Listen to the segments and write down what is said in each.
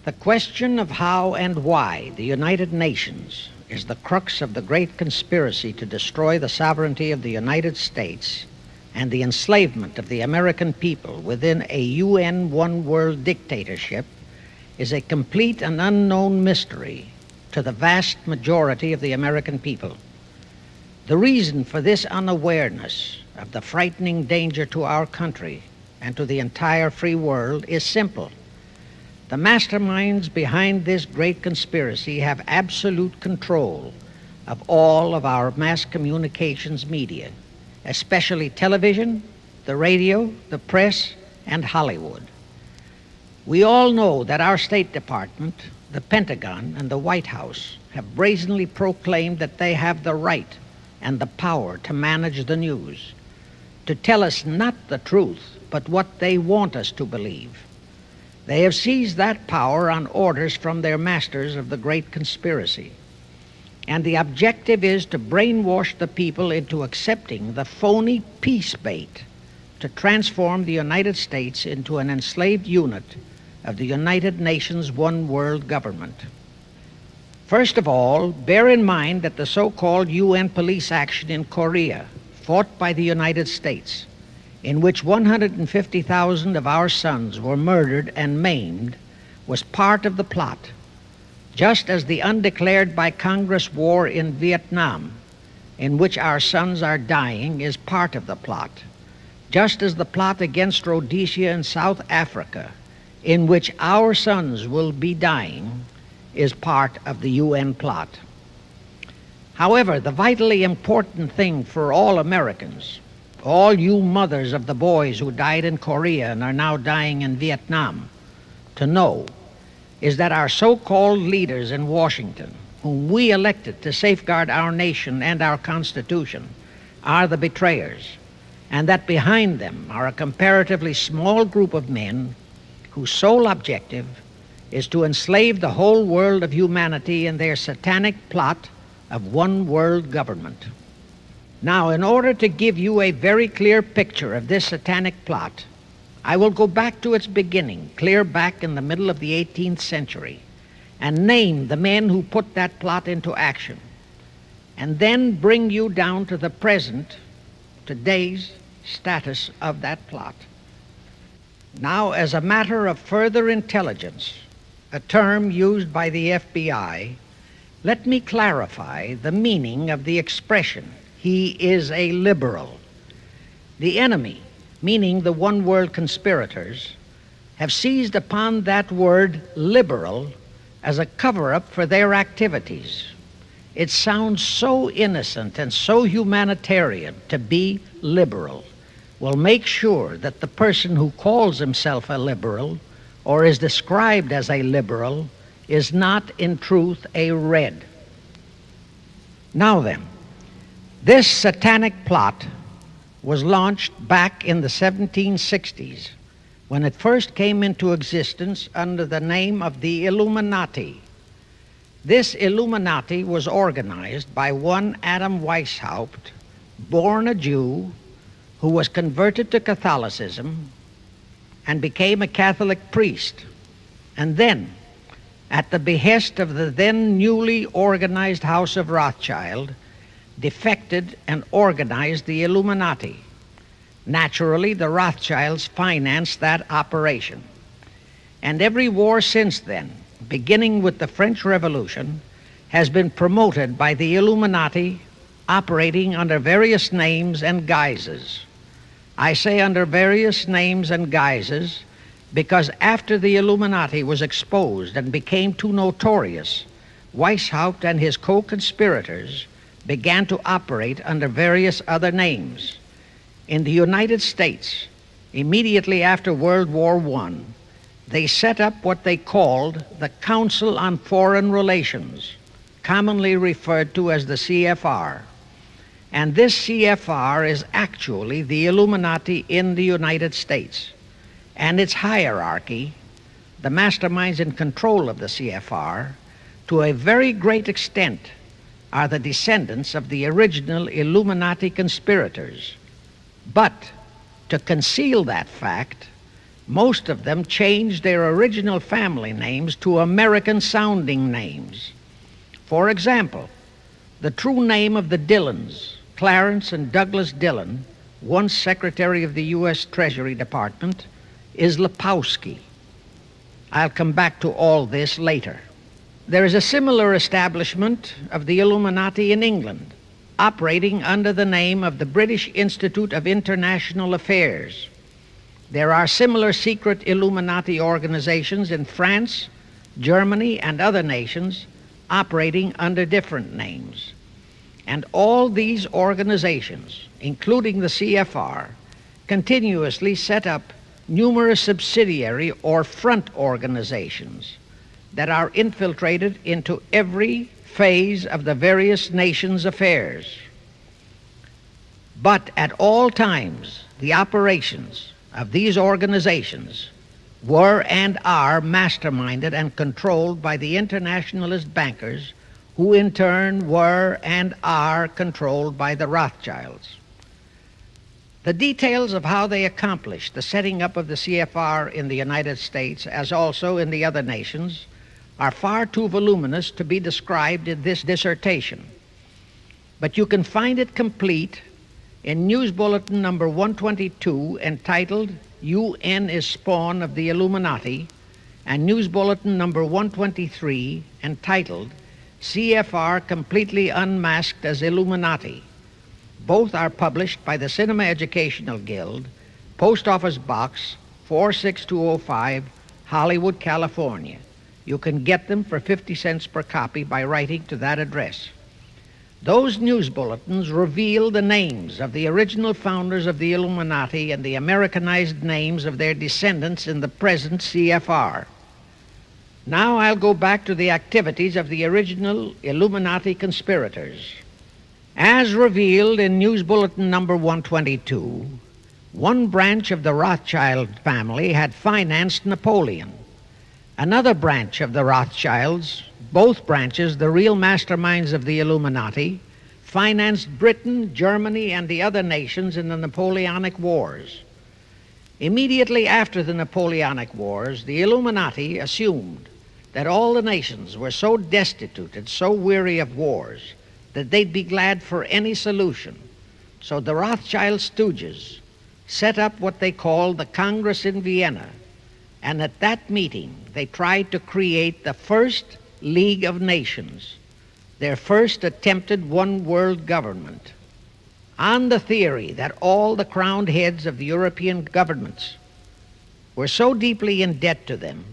The question of how and why the United Nations is the crux of the great conspiracy to destroy the sovereignty of the United States and the enslavement of the American people within a UN one-world dictatorship is a complete and unknown mystery to the vast majority of the American people. The reason for this unawareness of the frightening danger to our country and to the entire free world is simple. The masterminds behind this great conspiracy have absolute control of all of our mass communications media, especially television, the radio, the press, and Hollywood. We all know that our State Department, the Pentagon, and the White House have brazenly proclaimed that they have the right and the power to manage the news, to tell us not the truth, but what they want us to believe. They have seized that power on orders from their masters of the great conspiracy. And the objective is to brainwash the people into accepting the phony peace bait to transform the United States into an enslaved unit of the United Nations one world government. First of all, bear in mind that the so-called UN police action in Korea, fought by the United States, in which 150,000 of our sons were murdered and maimed, was part of the plot, just as the undeclared by Congress war in Vietnam, in which our sons are dying, is part of the plot, just as the plot against Rhodesia and South Africa, in which our sons will be dying, is part of the UN plot. However, the vitally important thing for all Americans, all you mothers of the boys who died in Korea and are now dying in Vietnam, to know is that our so-called leaders in Washington, whom we elected to safeguard our nation and our Constitution, are the betrayers, and that behind them are a comparatively small group of men whose sole objective is to enslave the whole world of humanity in their satanic plot of one world government. Now, in order to give you a very clear picture of this satanic plot, I will go back to its beginning, clear back in the middle of the 18th century, and name the men who put that plot into action, and then bring you down to the present, today's status of that plot. Now, as a matter of further intelligence, a term used by the FBI, let me clarify the meaning of the expression, "He is a liberal." The enemy, meaning the one world conspirators, have seized upon that word liberal as a cover-up for their activities. It sounds so innocent and so humanitarian to be liberal. We'll make sure that the person who calls himself a liberal or is described as a liberal is not in truth a red. Now then, this satanic plot was launched back in the 1760s when it first came into existence under the name of the Illuminati. This Illuminati was organized by one Adam Weishaupt, born a Jew, who was converted to Catholicism and became a Catholic priest, and then, at the behest of the then newly organized House of Rothschild, defected and organized the Illuminati. Naturally, the Rothschilds financed that operation. And every war since then, beginning with the French Revolution, has been promoted by the Illuminati, operating under various names and guises. I say under various names and guises because after the Illuminati was exposed and became too notorious, Weishaupt and his co-conspirators began to operate under various other names. In the United States, immediately after World War I, they set up what they called the Council on Foreign Relations, commonly referred to as the CFR. And this CFR is actually the Illuminati in the United States. And its hierarchy, the masterminds in control of the CFR, to a very great extent are the descendants of the original Illuminati conspirators. But to conceal that fact, Most of them changed their original family names to American-sounding names. For example, the true name of the Dillons, Clarence and Douglas Dillon, once Secretary of the U.S. Treasury Department, is Lepowski. I'll come back to all this later. There is a similar establishment of the Illuminati in England, operating under the name of the British Institute of International Affairs. There are similar secret Illuminati organizations in France, Germany, and other nations operating under different names. And all these organizations, including the CFR, continuously set up numerous subsidiary or front organizations that are infiltrated into every phase of the various nations' affairs. But at all times, the operations of these organizations were and are masterminded and controlled by the internationalist bankers, who in turn were and are controlled by the Rothschilds. The details of how they accomplished the setting up of the CFR in the United States, as also in the other nations, are far too voluminous to be described in this dissertation. But you can find it complete in News Bulletin number 122, entitled UN is Spawn of the Illuminati, and News Bulletin number 123, entitled CFR Completely Unmasked as Illuminati. Both are published by the Cinema Educational Guild, Post Office Box 46205, Hollywood, California. You can get them for 50 cents per copy by writing to that address. Those news bulletins reveal the names of the original founders of the Illuminati and the Americanized names of their descendants in the present CFR. Now I'll go back to the activities of the original Illuminati conspirators. As revealed in News Bulletin number 122, one branch of the Rothschild family had financed Napoleon. Another branch of the Rothschilds, both branches the real masterminds of the Illuminati, financed Britain, Germany, and the other nations in the Napoleonic Wars. Immediately after the Napoleonic Wars, the Illuminati assumed that all the nations were so destitute and so weary of wars that they'd be glad for any solution. So the Rothschild stooges set up what they called the Congress in Vienna, and at that meeting they tried to create the first League of Nations, their first attempted one world government, on the theory that all the crowned heads of the European governments were so deeply in debt to them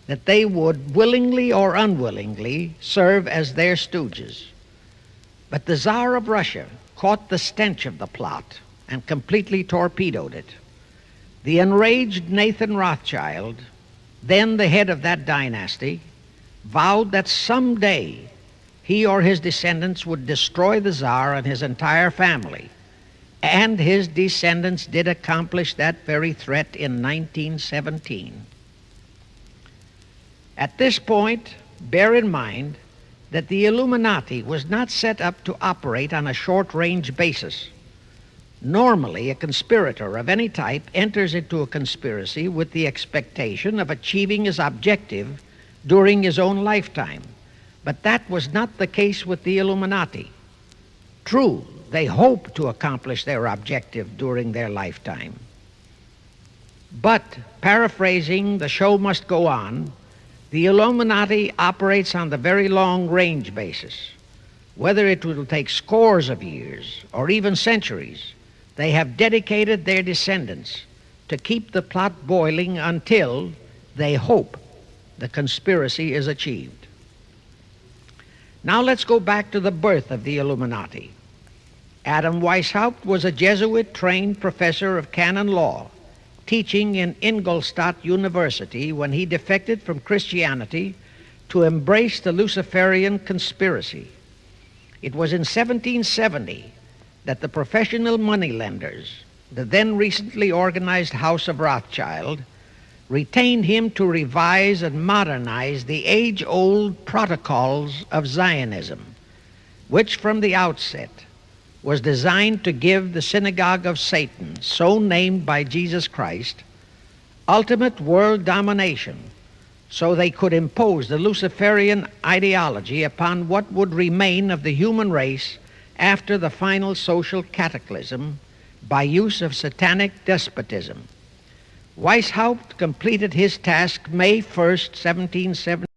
that they would willingly or unwillingly serve as their stooges. But the Tsar of Russia caught the stench of the plot and completely torpedoed it. The enraged Nathan Rothschild, then the head of that dynasty, vowed that someday he or his descendants would destroy the Tsar and his entire family. And his descendants did accomplish that very threat in 1917. At this point, bear in mind that the Illuminati was not set up to operate on a short-range basis. Normally, a conspirator of any type enters into a conspiracy with the expectation of achieving his objective during his own lifetime. But that was not the case with the Illuminati. True, they hoped to accomplish their objective during their lifetime. But, paraphrasing The Show Must Go On, the Illuminati operates on the very long-range basis. Whether it will take scores of years or even centuries, they have dedicated their descendants to keep the plot boiling until they hope the conspiracy is achieved. Now let's go back to the birth of the Illuminati. Adam Weishaupt was a Jesuit-trained professor of canon law, teaching in Ingolstadt University when he defected from Christianity to embrace the Luciferian conspiracy. It was in 1770 that the professional moneylenders, the then recently organized House of Rothschild, retained him to revise and modernize the age-old protocols of Zionism, which from the outset was designed to give the synagogue of Satan, so named by Jesus Christ, ultimate world domination, so they could impose the Luciferian ideology upon what would remain of the human race after the final social cataclysm by use of satanic despotism. Weishaupt completed his task May 1st, 1770.